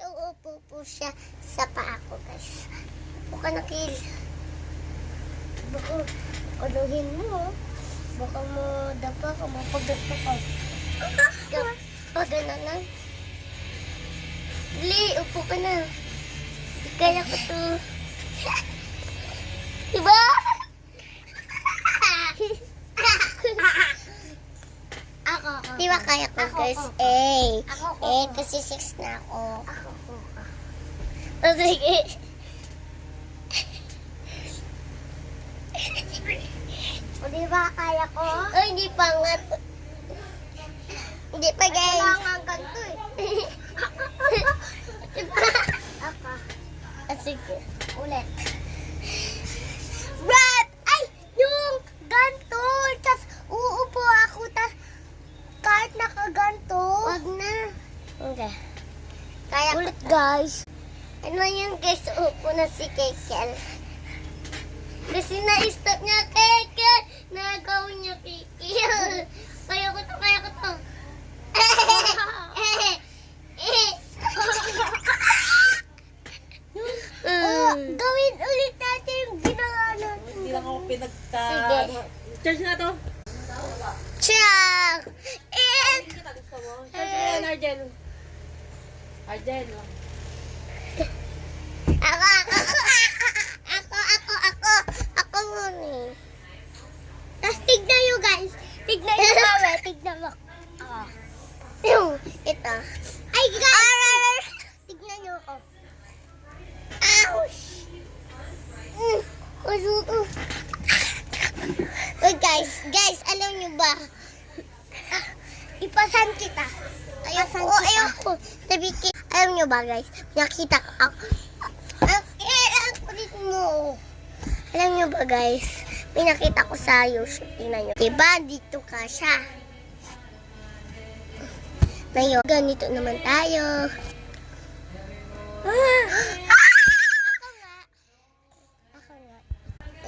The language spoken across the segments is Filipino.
uupo po siya sa paa ko, guys. Upo ka na, Kil. Baka kaluhin mo. Baka mo dapa ka, mapagdapa ka. Pagana lang. Dali, upo ka na. Di kaya ko to. Diba? Ako. Diba kaya ko, guys? Kasi 6 na ako. O, sige. O, diba kaya ko? O, hindi pa nga. Hindi pa, guys. Kailangan ganito eh. Diba? Ako. Sige. Ulit. Brad! Ay! Yung ganito! Tas uupo ako. Tas kahit nakaganto. Wag na. Okay. Kaya ulit, guys. Ano yan, guys? Uupo na si Kekel. Kasi na-stop niya, Kekel. Nagaw niya, Kekel. Kaya ko to. Gawin ulit natin yung ginawa natin. Hindi lang ako pinagka... Sige. Charge na to. Check! Kita gusto mo? Charge na yan, Arjen. Arjen. Ako muna. Tapos tignan nyo, guys. Tignan mo. Ito. Ay, guys. Tignan nyo ako. Ouch! Wait, guys, alam nyo ba? Ipasan kita. Ayoko. Sabi kita. Alam nyo ba, guys? Nakita ko ako. Ang kulit mo. Alam nyo ba, guys? May nakita ko sa YouTube. Tingnan nyo. Diba? Dito ka siya. Ngayon, ganito naman tayo. Ako nga.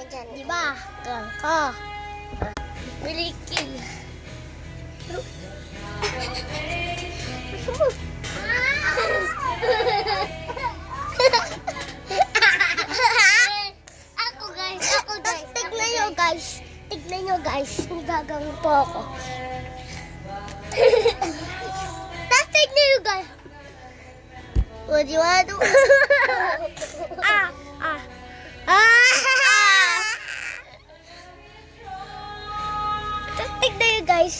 Diyan, diba? Gangko. Bilikil. Ako guys. Tignan nyo guys. Gagawin po ako. Tapos tignan nyo guys. What do you want to do? Tapos tignan nyo guys.